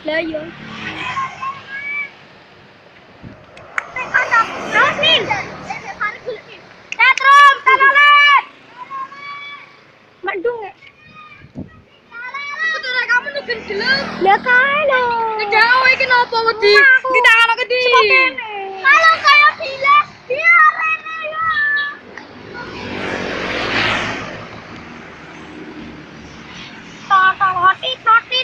Lah yo. Cetrum, telolet. Mandung ya. Betul kamu nih gendelem. Lah kae lho. Ngejauh iki nopo wedi? Di tangan aku di. Kalau kayak bila dia rene ya. Toti.